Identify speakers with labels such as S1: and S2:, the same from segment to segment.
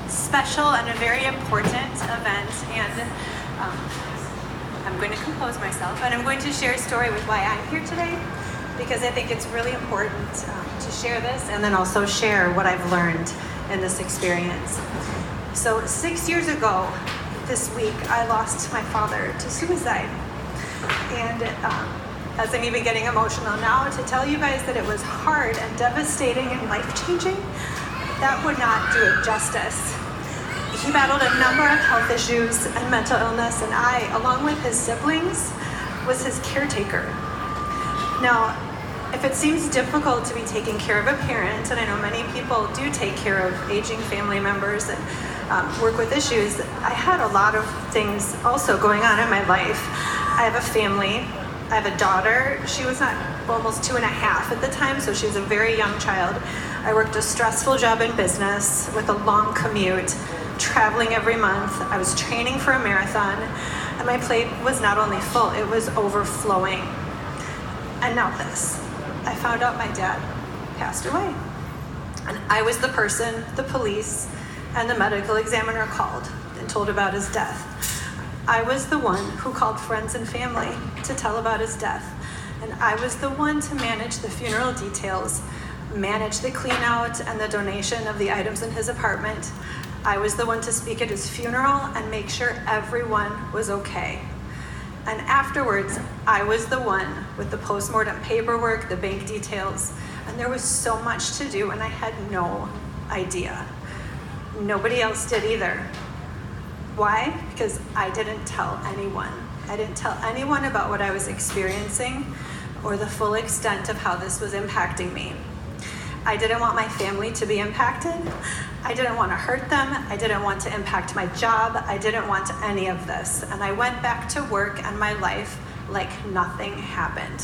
S1: special and a very important event, and I'm going to compose myself, and I'm going to share a story with why I'm here today, because I think it's really important to share this and then also share what I've learned in this experience. So 6 years ago this week, I lost my father to suicide. And as I'm even getting emotional now, to tell you guys that it was hard and devastating and life-changing, that would not do it justice. He battled a number of health issues and mental illness, and I, along with his siblings, was his caretaker. Now, if it seems difficult to be taking care of a parent, and I know many people do take care of aging family members and work with issues, I had a lot of things also going on in my life. I have a family. I have a daughter. She was almost 2.5 at the time, so she was a very young child. I worked a stressful job in business with a long commute, traveling every month. I was training for a marathon, and my plate was not only full, it was overflowing. And now this. I found out my dad passed away. And I was the person the police and the medical examiner called and told about his death. I was the one who called friends and family to tell about his death. And I was the one to manage the funeral details, manage the clean out and the donation of the items in his apartment. I was the one to speak at his funeral and make sure everyone was okay. And afterwards, I was the one with the postmortem paperwork, the bank details, and there was so much to do, and I had no idea. Nobody else did either. Why? Because I didn't tell anyone. I didn't tell anyone about what I was experiencing or the full extent of how this was impacting me. I didn't want my family to be impacted. I didn't want to hurt them. I didn't want to impact my job. I didn't want any of this. And I went back to work and my life like nothing happened.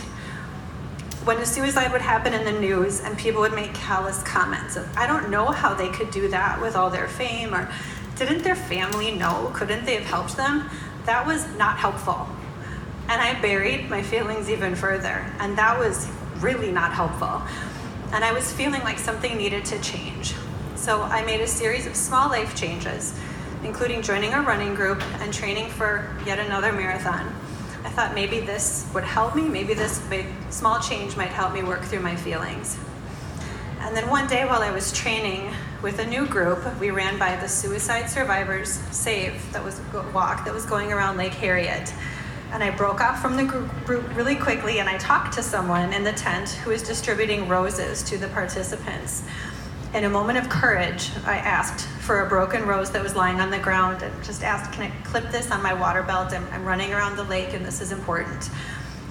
S1: When a suicide would happen in the news and people would make callous comments of, I don't know how they could do that with all their fame, or didn't their family know? Couldn't they have helped them? That was not helpful. And I buried my feelings even further. And that was really not helpful. And I was feeling like something needed to change. So I made a series of small life changes, including joining a running group and training for yet another marathon. I thought maybe this would help me, maybe this small change might help me work through my feelings. And then one day while I was training with a new group, we ran by the Suicide Survivors Save, that was a walk that was going around Lake Harriet. And I broke off from the group really quickly, and I talked to someone in the tent who was distributing roses to the participants. In a moment of courage, I asked for a broken rose that was lying on the ground and just asked, can I clip this on my water belt? I'm running around the lake and this is important.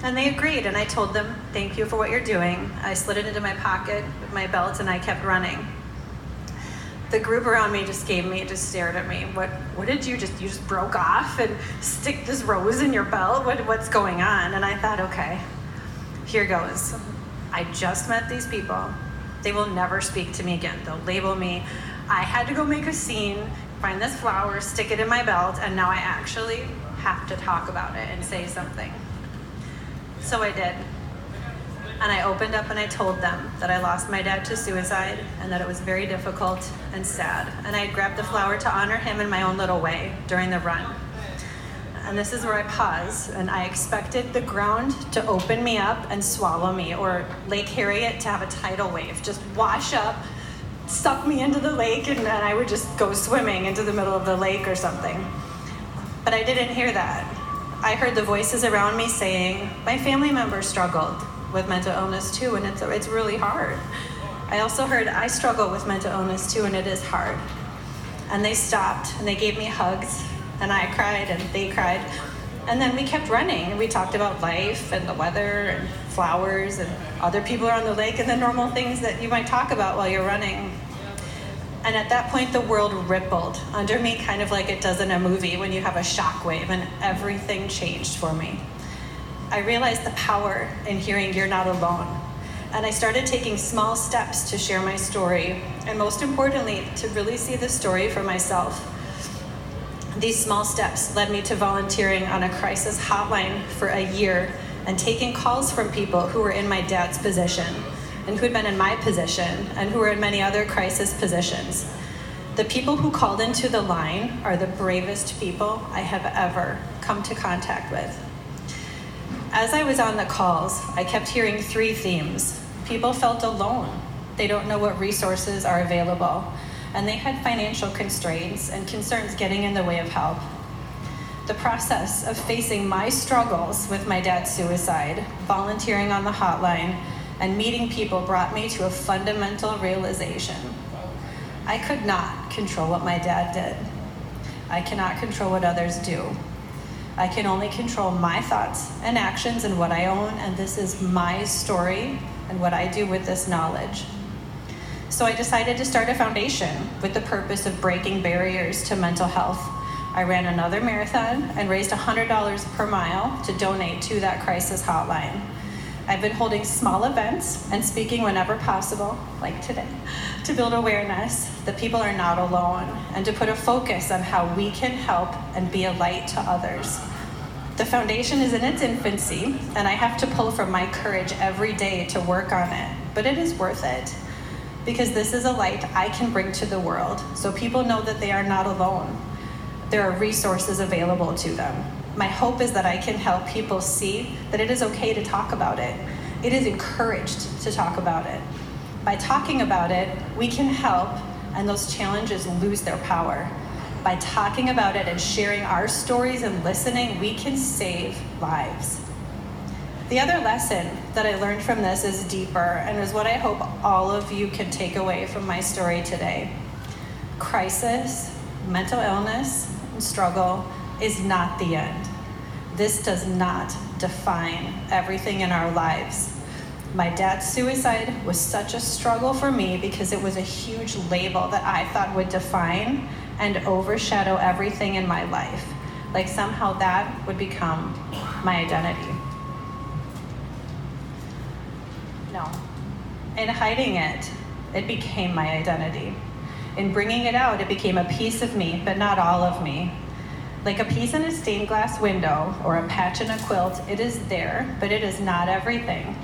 S1: And they agreed, and I told them, thank you for what you're doing. I slid it into my pocket with my belt and I kept running. The group around me just stared at me. What did you just broke off and stick this rose in your belt? What's going on? And I thought, okay, here goes. I just met these people. They will never speak to me again. They'll label me. I had to go make a scene, find this flower, stick it in my belt, and now I actually have to talk about it and say something. So I did. And I opened up and I told them that I lost my dad to suicide and that it was very difficult and sad. And I grabbed the flower to honor him in my own little way during the run. And this is where I pause, and I expected the ground to open me up and swallow me, or Lake Harriet to have a tidal wave, just wash up, suck me into the lake, and I would just go swimming into the middle of the lake or something. But I didn't hear that. I heard the voices around me saying, my family members struggled with mental illness too, and it's really hard. I also heard I struggle with mental illness too, and it is hard. And they stopped, and they gave me hugs, and I cried, and they cried. And then we kept running, and we talked about life, and the weather, and flowers, and other people around the lake, and the normal things that you might talk about while you're running. And at that point, the world rippled under me, kind of like it does in a movie when you have a shockwave, and everything changed for me. I realized the power in hearing you're not alone. And I started taking small steps to share my story, and most importantly, to really see the story for myself. These small steps led me to volunteering on a crisis hotline for a year and taking calls from people who were in my dad's position and who had been in my position and who were in many other crisis positions. The people who called into the line are the bravest people I have ever come to contact with. As I was on the calls, I kept hearing three themes. People felt alone. They don't know what resources are available, and they had financial constraints and concerns getting in the way of help. The process of facing my struggles with my dad's suicide, volunteering on the hotline, and meeting people brought me to a fundamental realization. I could not control what my dad did. I cannot control what others do. I can only control my thoughts and actions and what I own, and this is my story and what I do with this knowledge. So I decided to start a foundation with the purpose of breaking barriers to mental health. I ran another marathon and raised $100 per mile to donate to that crisis hotline. I've been holding small events and speaking whenever possible, like today, to build awareness that people are not alone and to put a focus on how we can help and be a light to others. The foundation is in its infancy, and I have to pull from my courage every day to work on it, but it is worth it because this is a light I can bring to the world so people know that they are not alone. There are resources available to them. My hope is that I can help people see that it is okay to talk about it. It is encouraged to talk about it. By talking about it, we can help, and those challenges lose their power. By talking about it and sharing our stories and listening, we can save lives. The other lesson that I learned from this is deeper and is what I hope all of you can take away from my story today. Crisis, mental illness, and struggle is not the end. This does not define everything in our lives. My dad's suicide was such a struggle for me because it was a huge label that I thought would define and overshadow everything in my life. Like somehow that would become my identity. No. In hiding it, it became my identity. In bringing it out, it became a piece of me, but not all of me. Like a piece in a stained glass window or a patch in a quilt, it is there, but it is not everything.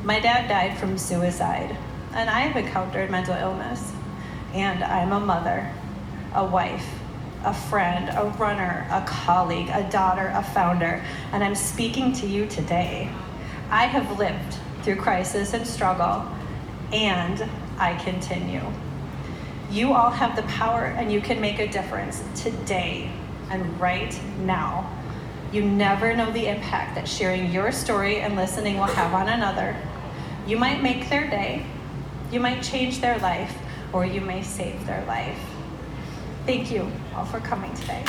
S1: My dad died from suicide, and I have encountered mental illness. And I'm a mother, a wife, a friend, a runner, a colleague, a daughter, a founder, and I'm speaking to you today. I have lived through crisis and struggle, and I continue. You all have the power, and you can make a difference today and right now. You never know the impact that sharing your story and listening will have on another. You might make their day, you might change their life, or you may save their life. Thank you all for coming today.